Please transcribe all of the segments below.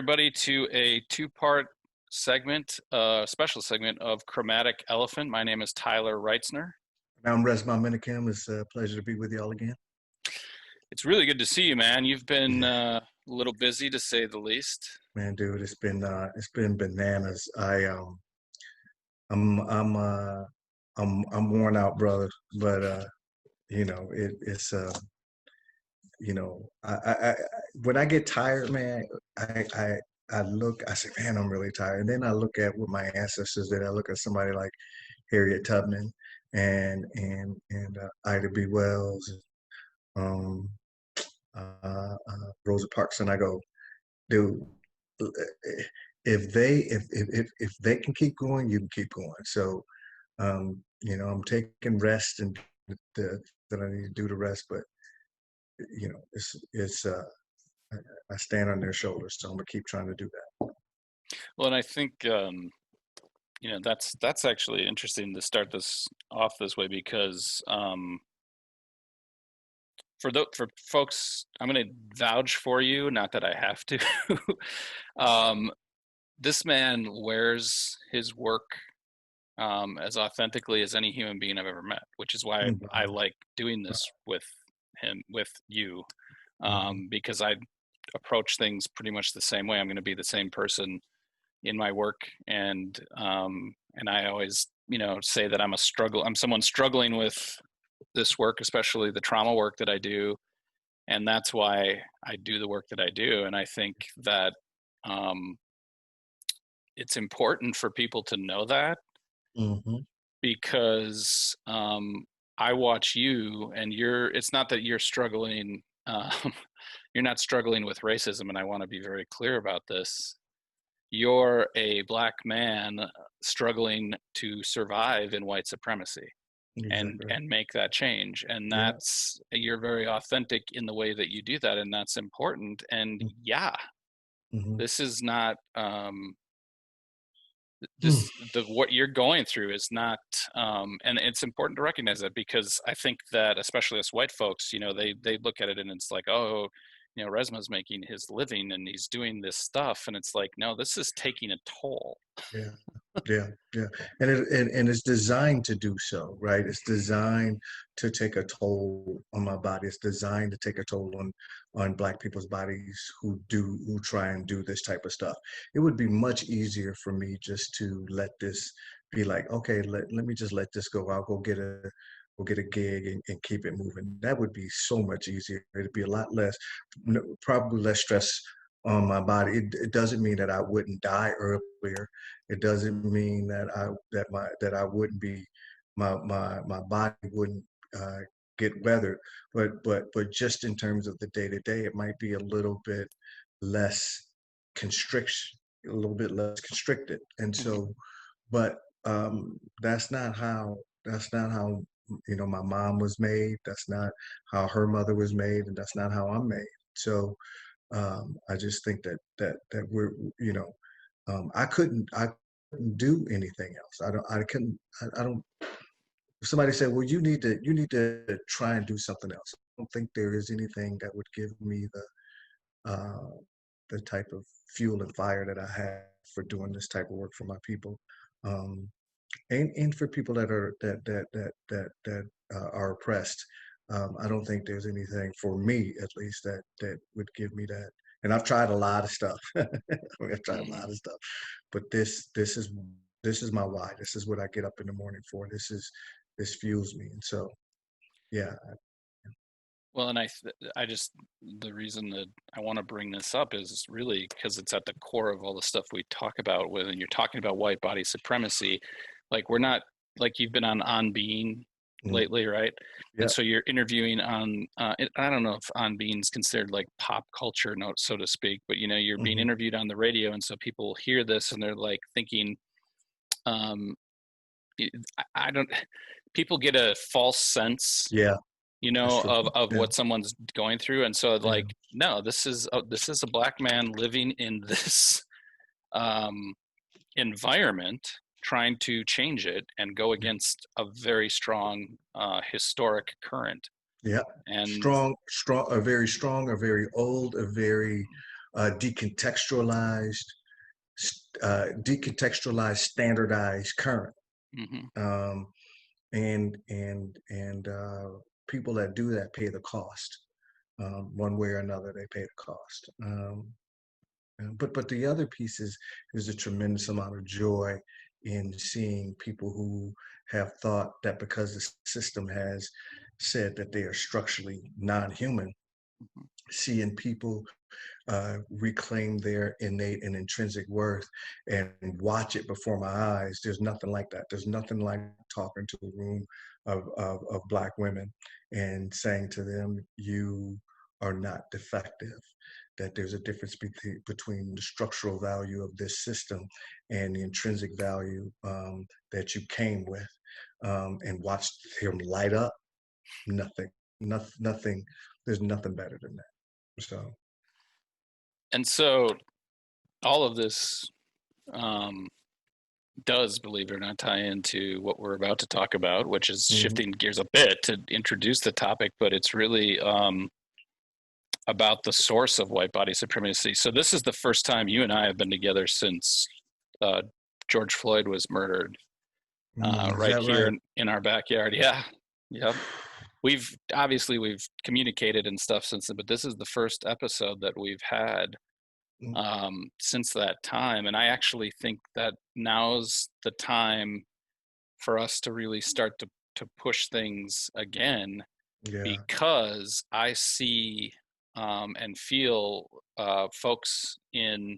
everybody to a two-part segment, special segment of Chromatic Elephant. My name is Tyler Reitzner. I'm Resmaa and Tyler. It's a pleasure to be with y'all again. It's really good to see you, man. You've been a little busy, to say the least. Man, dude, it's been bananas. I'm worn out, brother. But I when I get tired, man, I say, man, I'm really tired. And then I look at what my ancestors did. I look at somebody like Harriet Tubman and Ida B. Wells, um, Rosa Parks, and I go, dude, if they can keep going, you can keep going. So I'm taking rest and that I need to do the rest, but it's I stand on their shoulders, so I'm gonna keep trying to do that. Well, and I think that's actually interesting to start this off this way because for folks, I'm going to vouch for you, not that I have to. This man wears his work as authentically as any human being I've ever met, which is why I like doing this with you, because I approach things pretty much the same way. I'm going to be the same person in my work, and I always say that I'm someone struggling with this work, especially the trauma work that I do, and that's why I do the work that I do. And I think that it's important for people to know that, because I watch you, and it's not that you're struggling. You're not struggling with racism, and I want to be very clear about this. You're a Black man struggling to survive in white supremacy. Exactly. and make that change, and that's you're very authentic in the way that you do that, and that's important. And this is not what you're going through is not and it's important to recognize that, because I think that especially as white folks, they look at it and it's like, oh, Resmaa's making his living and he's doing this stuff, and it's like, no, this is taking a toll. Yeah. And it's designed to do so, right? It's designed to take a toll on my body. It's designed to take a toll on Black people's bodies who try and do this type of stuff. It would be much easier for me just to let this be like, okay, let me just let this go. I'll go get a gig and keep it moving. That would be so much easier. It'd be a lot less, probably less stress on my body. It doesn't mean that I wouldn't die earlier. It doesn't mean that I wouldn't be my body wouldn't get weathered. But just in terms of the day to day, it might be a little bit less constriction, a little bit less constricted. And so, but that's not how my mom was made. That's not how her mother was made, and that's not how I'm made. So I just think that we're I couldn't do anything else. I don't. If somebody said, well, you need to try and do something else, I don't think there is anything that would give me the type of fuel and fire that I have for doing this type of work for my people, and for people that are oppressed. I don't think there's anything, for me at least, that would give me that. And I've tried a lot of stuff. I've tried a lot of stuff, but this is my why. This is what I get up in the morning for. This fuels me. And so, yeah. Well, and the reason that I want to bring this up is really because it's at the core of all the stuff we talk about when you're talking about white body supremacy. Like, we're not, like, you've been on Being lately, right? And so you're interviewing on I don't know if On Being's considered like pop culture, so to speak, but you're being interviewed on the radio, and so people hear this and they're like thinking, people get a false sense of what someone's going through, and so like, no, this is a Black man living in this environment, trying to change it and go against a very strong historic current. And strong, a very strong, a very old, a very decontextualized, standardized, current. Mm-hmm. Um, and people that do that pay the cost, one way or another. They pay the cost. But the other piece is a tremendous amount of joy in seeing people who have thought that because the system has said that they are structurally non-human, Mm-hmm. seeing people reclaim their innate and intrinsic worth and watch it before my eyes. There's nothing like that. There's nothing like talking to a room of Black women and saying to them, you are not defective, that there's a difference between the structural value of this system and the intrinsic value that you came with, and watch him light up. Nothing, nothing, there's nothing better than that. So. And so all of this does, believe it or not, tie into what we're about to talk about, which is Mm-hmm. shifting gears a bit to introduce the topic, but it's really about the source of white body supremacy. So this is the first time you and I have been together since George Floyd was murdered, Is right that here right? in our backyard. Yeah, yep. We've communicated and stuff since then, but this is the first episode that we've had since that time. And I actually think that now's the time for us to really start to push things again, Yeah. because I see and feel folks in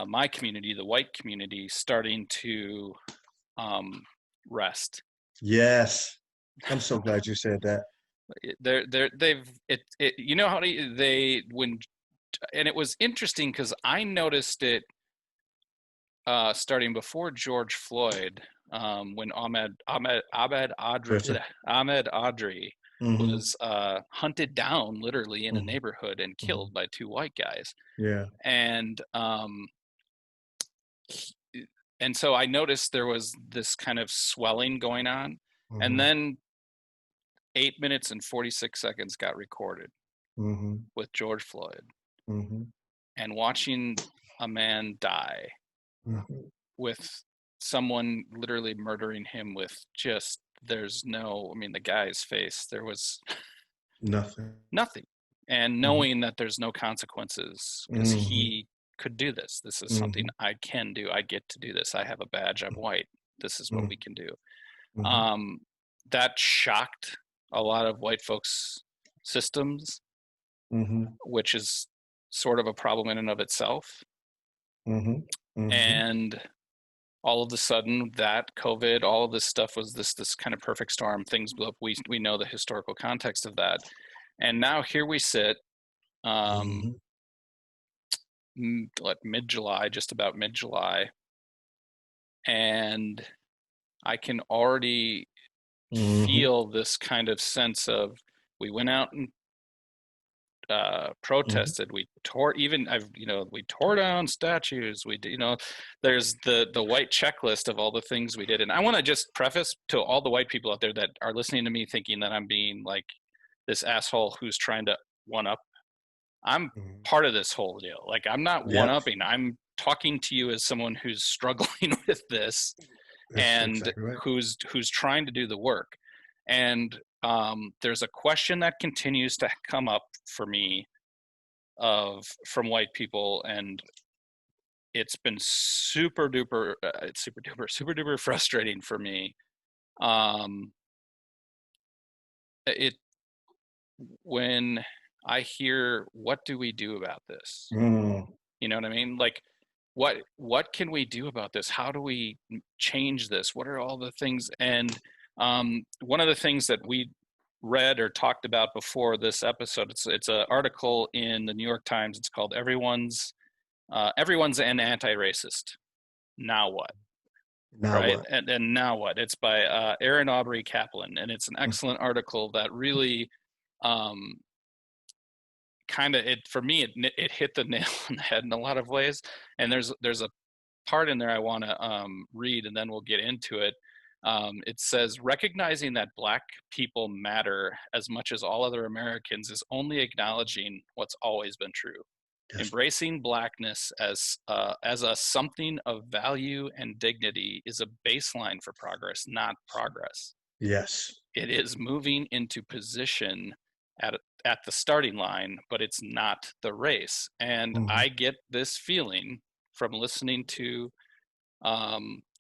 my community, the white community, starting to rest. Yes. I'm so glad you said that. They've you know how they when, and it was interesting because I noticed it starting before George Floyd, when Listen. Ahmed Audrey Mm-hmm. was hunted down literally in a Mm-hmm. neighborhood and Mm-hmm. killed by two white guys, Yeah. and and so I noticed there was this kind of swelling going on, and Mm-hmm. then 8 minutes and 46 seconds got recorded Mm-hmm. with George Floyd, Mm-hmm. and watching a man die Mm-hmm. with someone literally murdering him with just, there's no, I mean, the guy's face, there was Nothing. nothing, and Mm-hmm. knowing that there's no consequences because Mm-hmm. he could do this, this is something Mm-hmm. I can do, I get to do this, I have a badge, I'm white, this is what we can do. Mm-hmm. um that shocked a lot of white folks systems, Mm-hmm. which is sort of a problem in and of itself. Mm-hmm. Mm-hmm. And all of a sudden, that COVID, all of this stuff was this kind of perfect storm. Things blew up. We know the historical context of that, and now here we sit, um, Mm-hmm. mid July, just about mid July, and I can already Mm-hmm. feel this kind of sense of, we went out and Mm-hmm. protested. We tore, even I've we tore down statues. We did, there's the white checklist of all the things we did. And I want to just preface to all the white people out there that are listening to me thinking that I'm being like this asshole who's trying to one up. I'm Mm-hmm. part of this whole deal. Like, I'm not one Yep. upping. I'm talking to you as someone who's struggling with this, That's and exactly right. who's trying to do the work. And there's a question that continues to come up for me from white people, and it's been super duper it's super duper frustrating for me. um it When I hear, what do we do about this, Mm. you know what I mean, like, what can we do about this, how do we change this, what are all the things. And one of the things that we read or talked about before this episode, it's an article in the New York Times. It's called Everyone's an Anti-Racist. Now what? Now Right? what? And now what? It's by Erin Aubrey Kaplan, and it's an excellent article that really um, kind of, it for me, it hit the nail on the head in a lot of ways. And there's a part in there I want to read, and then we'll get into it. It says, recognizing that Black people matter as much as all other Americans is only acknowledging what's always been true. Yes. Embracing blackness as a something of value and dignity is a baseline for progress, not progress. Yes. It is moving into position at the starting line, but it's not the race. And Hmm. I get this feeling from listening to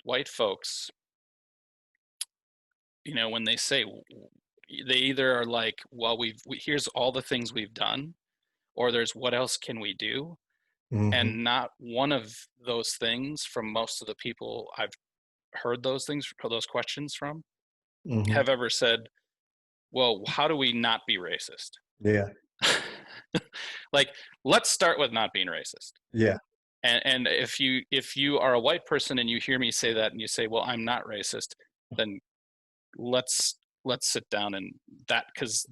white folks, you know, when they say, they either are like, well, here's all the things we've done, or there's what else can we do? Hmm. And not one of those things from most of the people I've heard those questions from Hmm. have ever said, well, how do we not be racist? Yeah. Like, let's start with not being racist. Yeah. And if you are a white person and you hear me say that and you say, well, I'm not racist, then let's let's sit down and that, because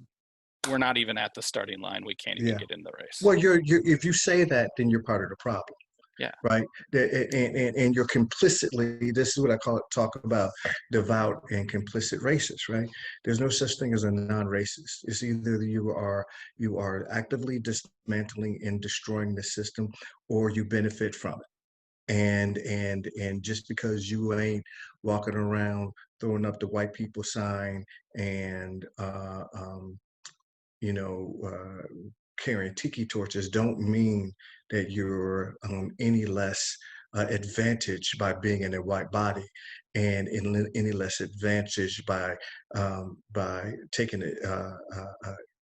we're not even at the starting line. We can't even Yeah. get in the race. Well, you're if you say that, then you're part of the problem, Yeah. right? And you're complicitly, this is what I call it, talk about devout and complicit racists, right? There's no such thing as a non-racist. It's either you are actively dismantling and destroying the system, or you benefit from it. And just because you ain't walking around throwing up the white people sign and you know, carrying tiki torches don't mean that you're any less advantaged by being in a white body, and any less advantaged by taking it,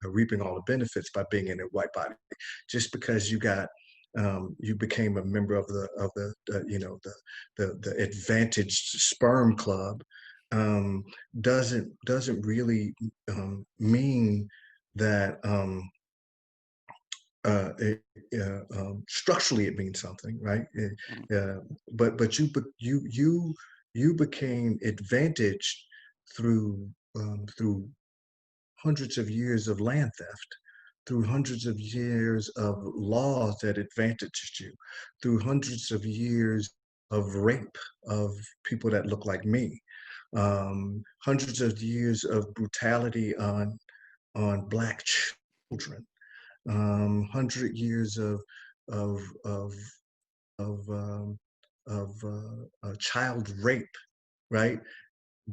reaping all the benefits by being in a white body. Just because you became a member of the you know the advantaged sperm club doesn't really mean that structurally it means something, right? Mhm. But you became advantaged through through hundreds of years of land theft, through hundreds of years of laws that advantaged you, through hundreds of years of rape of people that look like me, hundreds of years of brutality on black children, 100 years of of of child rape, right?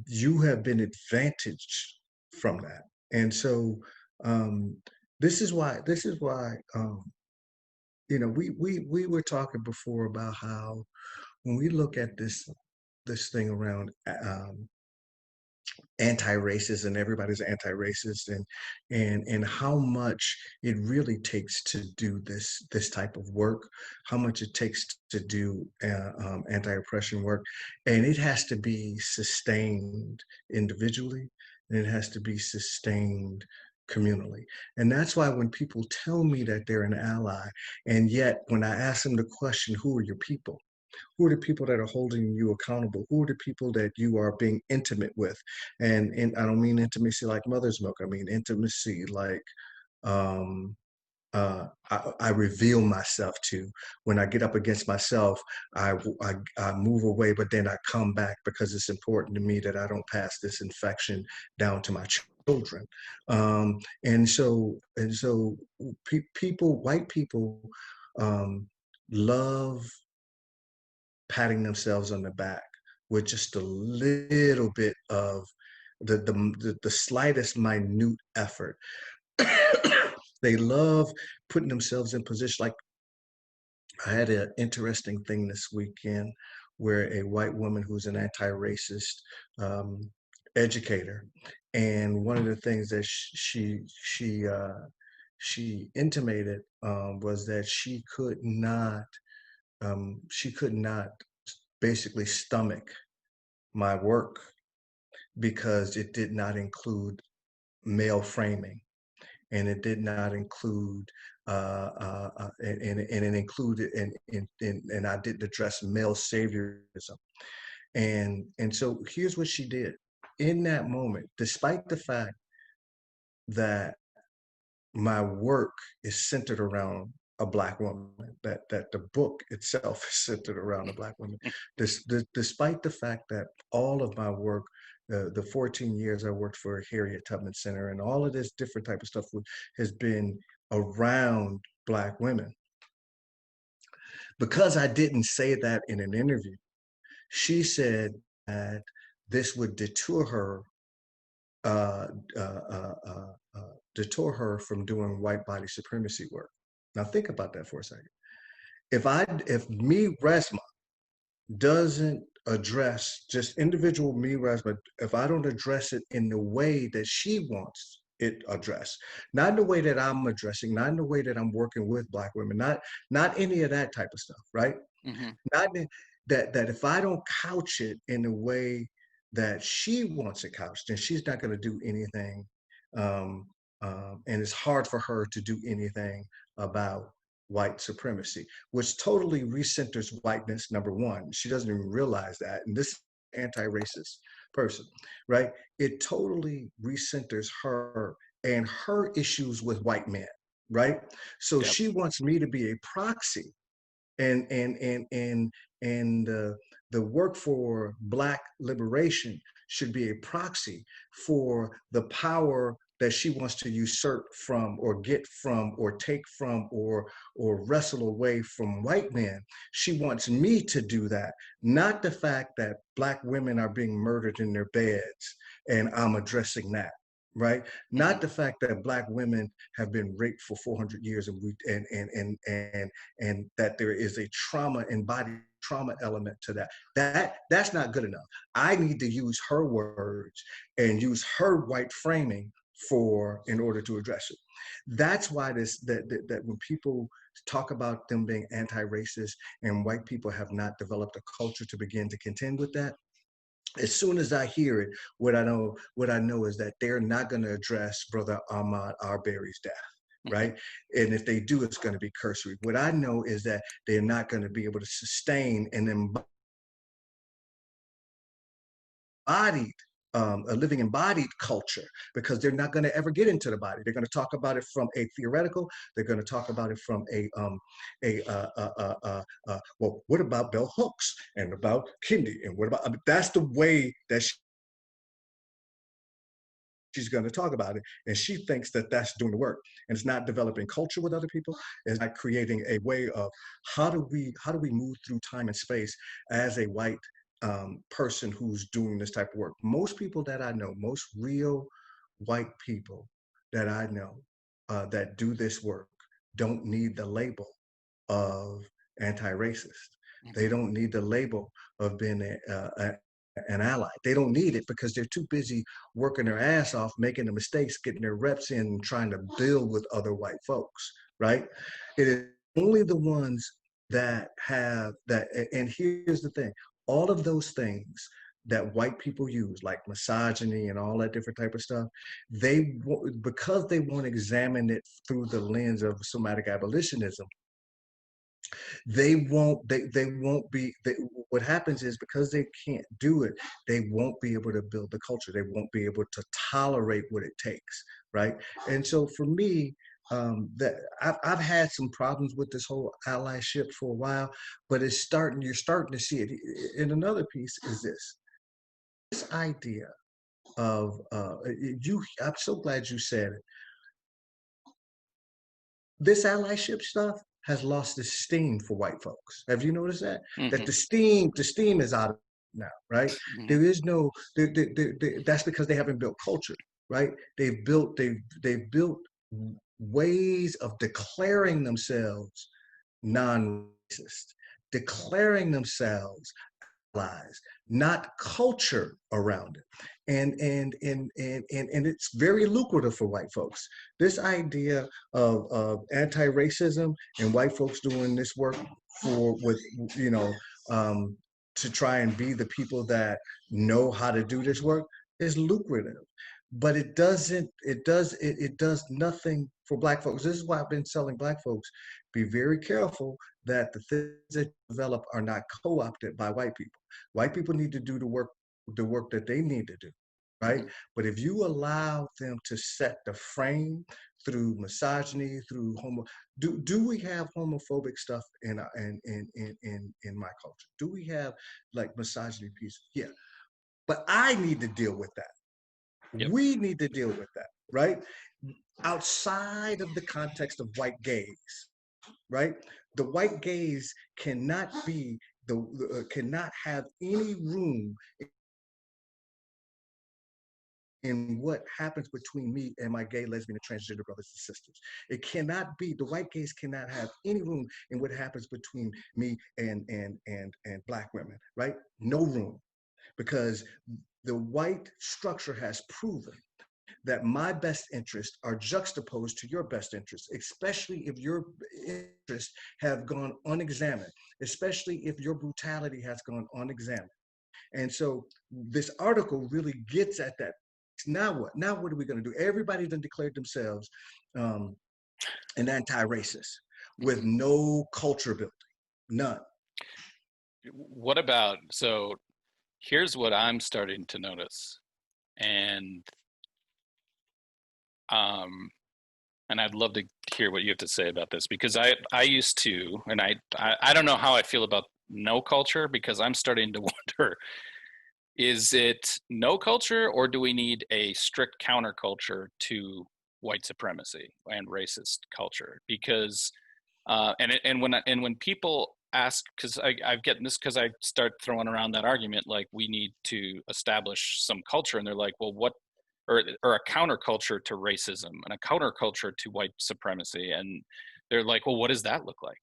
You have been advantaged from that, and so um, this is why we were talking before about how when we look at this thing around anti-racist, and everybody's anti-racist, and how much it really takes to do this type of work, how much it takes to do anti-oppression work, and it has to be sustained individually, and it has to be sustained communally. And that's why when people tell me that they're an ally, and yet when I ask them the question, who are your people, who are the people that are holding you accountable, who are the people that you are being intimate with, and I don't mean intimacy like mother's milk, I mean intimacy like um I reveal myself to. When I get up against myself, I move away, but then I come back because it's important to me that I don't pass this infection down to my children. And so people, white people, um, love patting themselves on the back with just a little bit of the slightest minute effort. They love putting themselves in position. Like, I had an interesting thing this weekend where a white woman who's an anti-racist um, educator, and one of the things that she intimated was that she could not basically stomach my work because it did not include male framing, and it did not include and it included and I didn't address male saviorism. And so here's what she did in that moment, despite the fact that my work is centered around a black woman, that the book itself is centered around a black woman. Despite the fact that all of my work, the 14 years I worked for Harriet Tubman Center, and all of this different type of stuff has been around black women, Because I didn't say that in an interview, she said that this would uh, uh, uh, detour her from doing white body supremacy work. Now think about that for a second. If me, Resmaa, doesn't address just individual me, Resmaa, if I don't address it in the way that she wants it addressed, not in the way that I'm addressing, not in the way that I'm working with Black women, not any of that type of stuff, right? Mm-hmm. Not that if I don't couch it in a way that she wants it couched, then she's not going to do anything. Um, and it's hard for her to do anything about white supremacy, which totally recenters whiteness. Number one, she doesn't even realize that. And this anti-racist person, right? It totally recenters her and her issues with white men, right? So Yep. she wants me to be a proxy and the work for Black liberation should be a proxy for the power that she wants to usurp from or get from or take from or wrestle away from white men. She wants me to do that, not the fact that Black women are being murdered in their beds and I'm addressing that, right? Mm-hmm. Not the fact that Black women have been raped for 400 years and that there is a trauma, embodied trauma element to that. That's not good enough. I need to use her words and use her white framing for in order to address it. That's why that when people talk about them being anti-racist and white people have not developed a culture to begin to contend with that, as soon as I hear it, what I know is that they're not going to address Brother Ahmaud Arbery's death, Mm-hmm. right? And if they do, it's going to be cursory. What I know is that they're not going to be able to sustain an embodied a living embodied culture because they're not going to ever get into the body. They're going to talk about it from a theoretical. They're going to talk about it from well, what about bell hooks and about Kendi and what about? I mean, that's the way that she's going to talk about it, and she thinks that that's doing the work, and it's not developing culture with other people. It's not creating a way of how do we move through time and space as a white person who's doing this type of work. Most people that I know, most real white people that I know that do this work don't need the label of anti-racist. They Mm-hmm. don't need the label of being an ally. They don't need it because they're too busy working their ass off, making the mistakes, getting their reps in, trying to build with other white folks, right? It is only the ones that have that. And here's the thing: all of those things that white people use, like misogyny and all that different type of stuff, because they won't examine it through the lens of somatic abolitionism, what happens is because they can't do it, they won't be able to build the culture. They won't be able to tolerate what it takes, right? And so for me, that I've had some problems with this whole allyship for a while, but you're starting to see it. And another piece is this idea of I'm so glad you said it. This allyship stuff has lost its steam for white folks. Have you noticed that? That Mm-hmm. the steam is out of it now, right? Mm-hmm. There is no. That's because they haven't built culture, right? They've built ways of declaring themselves non-racist, declaring themselves lies, not culture around it. And it's very lucrative for white folks. This idea of anti-racism and white folks doing this work for with you know um, to try and be the people that know how to do this work is lucrative. But it does nothing for black folks. This is why I've been telling black folks, be very careful that the things that you develop are not co-opted by white people. White people need to do the work that they need to do, right? Mm-hmm. But if you allow them to set the frame through misogyny, through do we have homophobic stuff in my culture? Do we have like misogyny piece? Yeah, but I need to deal with that. Yep. We need to deal with that, right? Outside of the context of white gays, right? the white gaze cannot be cannot have any room in what happens between me and my gay, lesbian, and transgender brothers and sisters. It cannot be, the white gaze cannot have any room in what happens between me and black women, right? No room, because the white structure has proven that my best interests are juxtaposed to your best interests, especially if your interests have gone unexamined, especially if your brutality has gone unexamined. And so this article really gets at that. Now what? Now what are we going to do? Everybody then declared themselves an anti-racist with no culture building, none. What about, so here's what I'm starting to notice, and I'd love to hear what you have to say about this, because I used to, and I don't know how I feel about no culture, because I'm starting to wonder, is it no culture, or do we need a strict counterculture to white supremacy and racist culture? Because and when people ask, because I've gotten this, because I start throwing around that argument, like we need to establish some culture, and they're like, well, what, or a counterculture to racism and a counterculture to white supremacy, and they're like, well, what does that look like?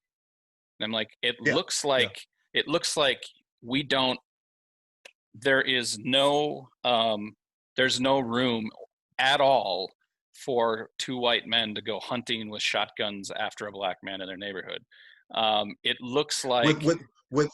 And I'm like, Yeah, yeah. it looks like we don't, there is no there's no room at all for two white men to go hunting with shotguns after a black man in their neighborhood. It looks With like, with with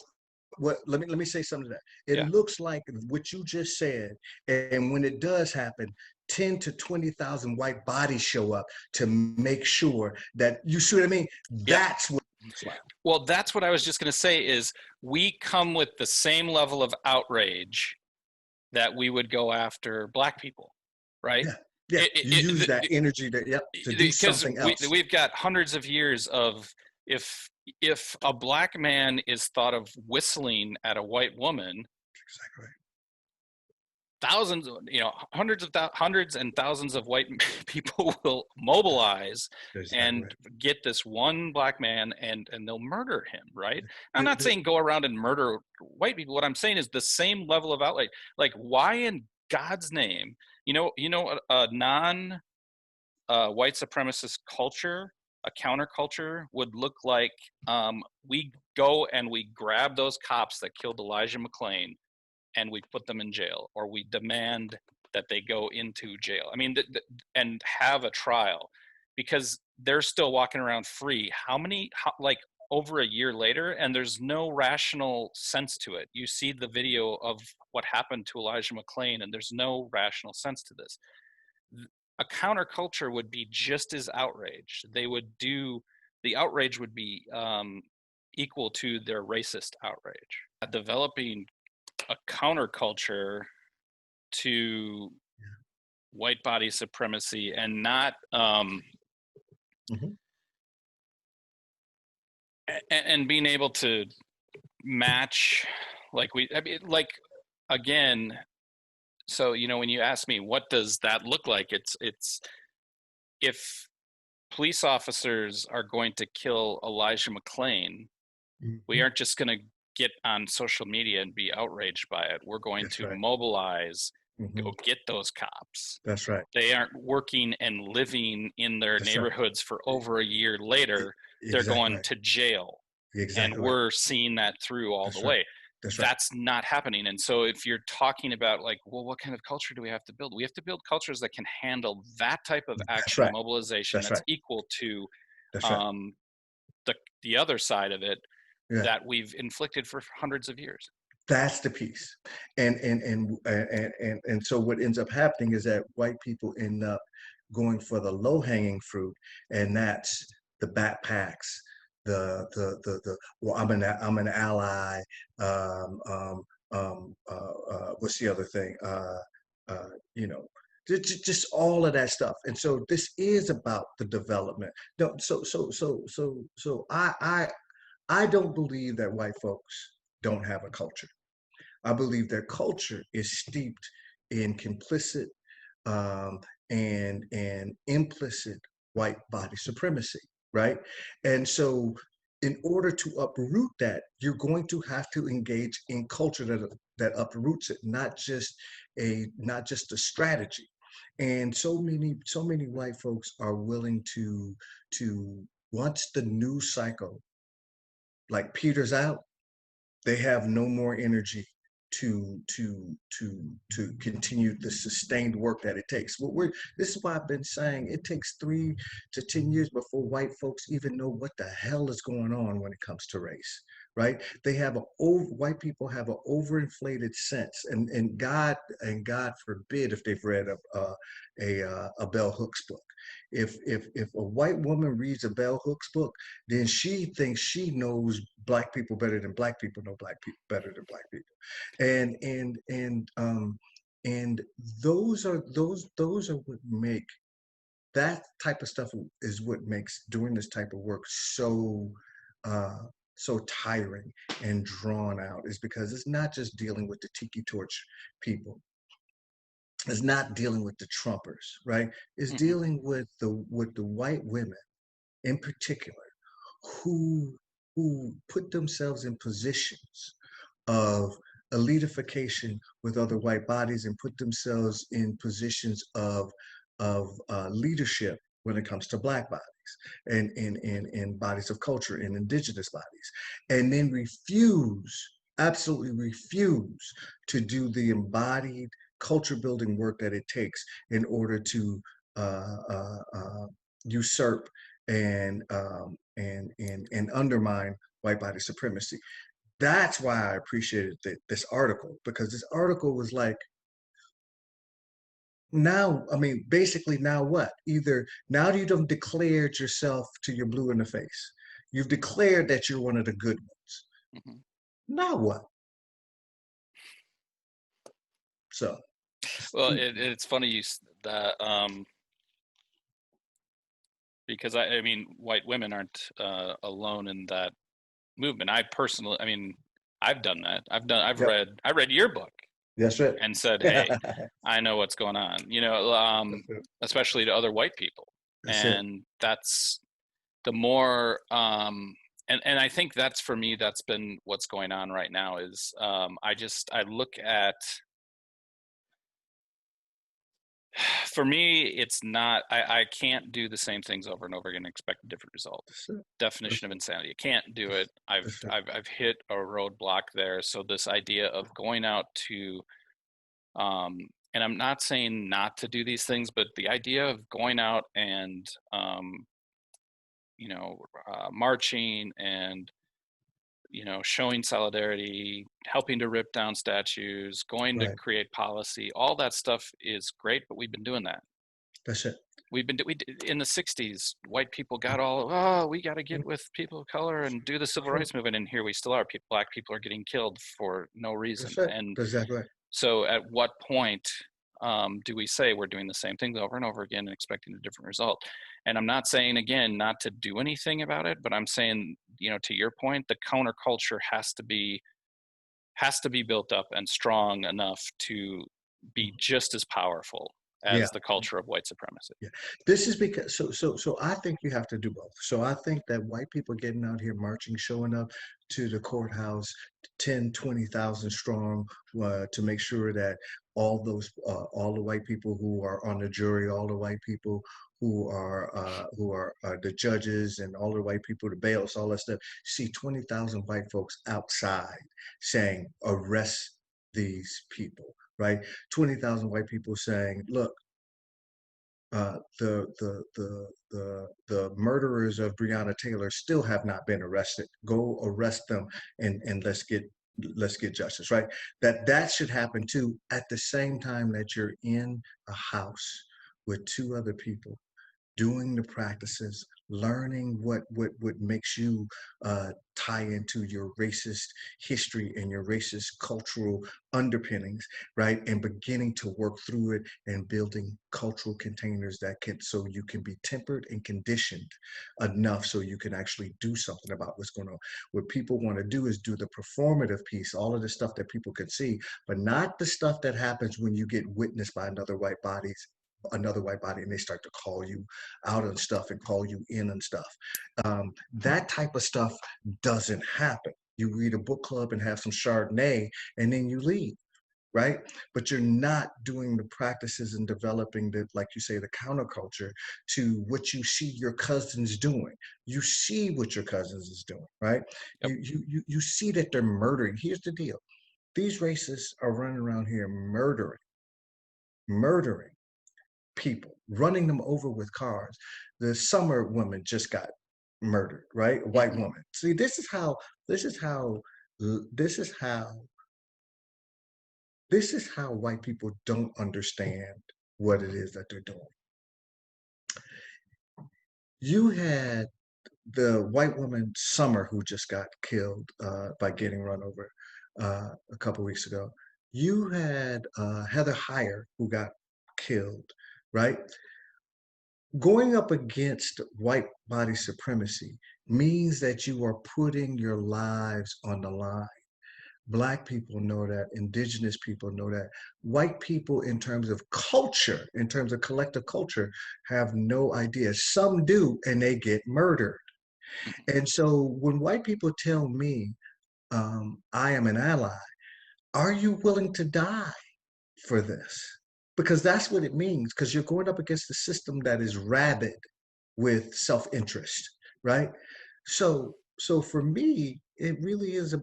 what? Let me say something to that. It yeah, looks like what you just said, and when it does happen, 10 to 20,000 white bodies show up to make sure that, you see what I mean. yeah. That's what it looks like. Well, that's what I was just going to say, is we come with the same level of outrage that we would go after black people, right? Yeah, yeah. You use that energy to, yep, to do Because something else. we've got hundreds of years of, if a black man is thought of whistling at a white woman, Exactly right. thousands, hundreds and thousands of white people will mobilize That's exactly and right. get this one black man, and they'll murder him, right? I'm The, not the, saying go around and murder white people. What I'm saying is the same level of outrage. Like, why in God's name, a non white supremacist culture, a counterculture would look like, we go and we grab those cops that killed Elijah McClain and we put them in jail, or we demand that they go into jail. I mean, and have a trial, because they're still walking around free. Like, over a year later, and there's no rational sense to it. You see the video of what happened to Elijah McClain, and there's no rational sense to this. A counterculture would be just as outraged. The outrage would be equal to their racist outrage. Developing a counterculture to white body supremacy, and not mm-hmm. and being able to match, like, again, so when you ask me what does that look like, it's if police officers are going to kill Elijah McClain, we Mm-hmm. aren't just going to get on social media and be outraged by it. We're going That's to right. mobilize, Mm-hmm. go get those cops. That's right. They aren't working and living in their That's right. neighborhoods for over a year later. They're Exactly going right. to jail. And Exactly right. we're seeing that through all the That's right. way. That's right. That's not happening. And so if you're talking about, like, well, what kind of culture do we have to build? We have to build cultures that can handle that type of That's action right. mobilization, That's that's right. equal to That's right. um, the other side of it Yeah. that we've inflicted for hundreds of years. That's the piece. And so what ends up happening is that white people end up going for the low-hanging fruit, and that's the backpacks, the well, I'm an ally. What's the other thing? Uh, you know, just all of that stuff. And so this is about the development. No, so I don't believe that white folks don't have a culture. I believe their culture is steeped in complicit um, and implicit white body supremacy, right? And so in order to uproot that, you're going to have to engage in culture that uproots it, not just a strategy. And so many white folks are willing to once the news cycle like peters out, they have no more energy to continue the sustained work that it takes. This is why I've been saying it takes 3 to 10 years before white folks even know what the hell is going on when it comes to race. Right? They have white people have an overinflated sense, and God forbid if they've read a Bell Hooks book. If a white woman reads a Bell Hooks book, then she thinks she knows black people better than black people know black people better than black people. And those are what make that type of stuff is what makes doing this type of work uh so tiring and drawn out, is because it's not just dealing with the tiki torch people. It's not dealing with the Trumpers, right? It's Mm-hmm. dealing with the white women in particular who put themselves in positions of elitification with other white bodies and put themselves in positions of leadership when it comes to black bodies and bodies of culture and indigenous bodies, and then absolutely refuse to do the embodied culture building work that it takes in order to uh, uh, uh, usurp and undermine white body supremacy. That's why I appreciated this article, because this article was like, now, I mean, basically, now what? Either now you've declared yourself to your blue in the face. You've declared that you're one of the good ones. Mm-hmm. Now what? So, Well, it's funny that because I mean, white women aren't alone in that movement. I personally, I mean, I've done that. yep, I read your book that's it. and said, "Hey, That's I know what's going on." it. Especially to other white people, That's it. and that's the more. And I think that's for me. That's been what's going on right now. Is I look at, for me, it's not, I can't do the same things over and over again and expect a different result. That's it. That's Definition of it. insanity. I can't do it. That's it. I've hit a roadblock there. So this idea of going out to, um, and I'm not saying not to do these things, but the idea of going out and, marching and, showing solidarity, helping to rip down statues, going to Right. create policy, all that stuff is great, but we've been doing that. That's it. We in the 60s, white people got we got to get with people of color and do the civil rights movement, and here we still are. Black people are getting killed for no reason. That's it. And That's exactly right. so at what point do we say we're doing the same things over and over again and expecting a different result? And I'm not saying, again, not to do anything about it, but I'm saying, to your point, the counterculture has to be built up and strong enough to be just as powerful Yeah. as the culture of white supremacy. Yeah, this is because so I think you have to do both. So I think that white people getting out here marching, showing up to the courthouse 10, 20,000 strong, to make sure that all the white people who are on the jury, all the white people who are the judges, and all the white people, the bailiffs, all that stuff, see 20,000 white folks outside saying arrest these people, right? 20,000 white people saying, look, the murderers of Breonna Taylor still have not been arrested. Go arrest them, and let's get justice, right? That should happen too, at the same time that you're in a house with two other people doing the practices, learning what makes you tie into your racist history and your racist cultural underpinnings, right? And beginning to work through it and building cultural containers so you can be tempered and conditioned enough so you can actually do something about what's going on. What people want to do is do the performative piece, all of the stuff that people can see, but not the stuff that happens when you get witnessed by another white bodies another white body and they start to call you out on stuff and call you in and stuff. That type of stuff doesn't happen. You read a book club and have some Chardonnay and then you leave, right? But you're not doing the practices and developing the, like you say, the counterculture to what you see your cousins doing. You see what your cousins is doing, right? Yep. You see that they're murdering. Here's the deal. These racists are running around here murdering people, running them over with cars. The Summer woman just got murdered, right? A white Mm-hmm. woman. See, this is how this is how this is how white people don't understand what it is that they're doing. You had the white woman Summer who just got killed by getting run over a couple weeks ago. You had Heather Heyer who got killed, right? Going up against white body supremacy means that you are putting your lives on the line. Black people know that, indigenous people know that. White people, in terms of culture, in terms of collective culture, have no idea. Some do, and they get murdered. And so when white people tell me, I am an ally, are you willing to die for this? Because that's what it means, because you're going up against a system that is rabid with self-interest, right? So for me, it really is a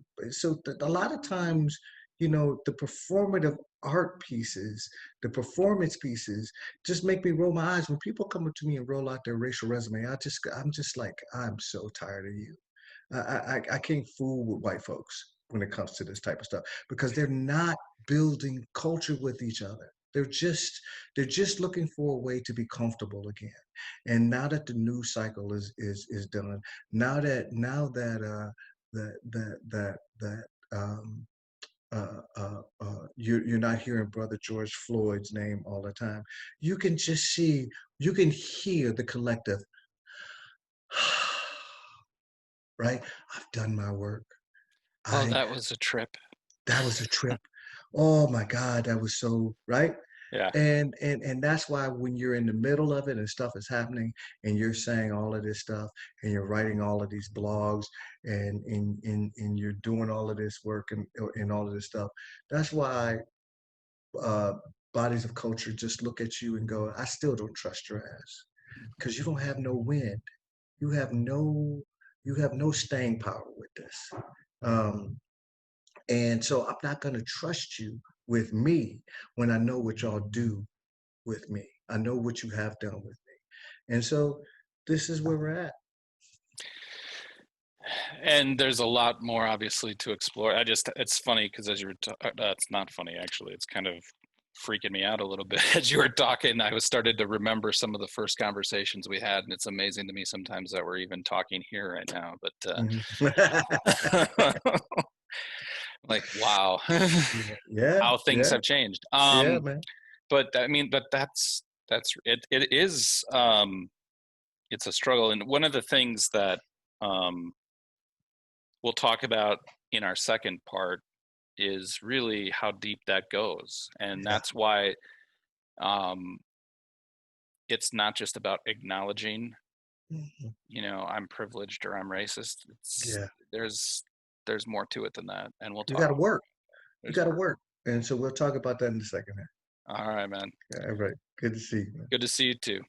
lot of times, the performative art pieces, the performance pieces just make me roll my eyes when people come up to me and roll out their racial resume. I'm just like, I'm so tired of you. I can't fool with white folks when it comes to this type of stuff because they're not building culture with each other. They're just looking for a way to be comfortable again. And now that the news cycle is done, now that you're not hearing Brother George Floyd's name all the time, you can just see, you can hear the collective. Right? I've done my work. Oh, I that was a trip. That was a trip. Oh my God, that was so right. Yeah. And that's why when you're in the middle of it and stuff is happening and you're saying all of this stuff and you're writing all of these blogs and you're doing all of this work and all of this stuff, that's why uh, bodies of culture just look at you and go, I still don't trust your ass because you don't have no wind. You have no you have no staying power with this. Um, and so I'm not going to trust you with me when I know what y'all do with me. I know what you have done with me. And so this is where we're at. And there's a lot more obviously to explore. It's funny because as you were, it's not funny actually. It's kind of freaking me out a little bit as you were talking. I was started to remember some of the first conversations we had, and it's amazing to me sometimes that we're even talking here right now. But like, wow, Yeah, how things yeah, have changed. yeah, man. But I mean, but that's it. It is. It's a struggle, and one of the things that um, we'll talk about in our second part is really how deep that goes, and Yeah. that's why um, it's not just about acknowledging, Mhm. I'm privileged or I'm racist. It's Yeah. there's there's more to it than that, and we'll You talk got to about work. You there's got to work. work. And so we'll talk about that in a second here. All right, man. All right. Good to see you, man. Good to see you too.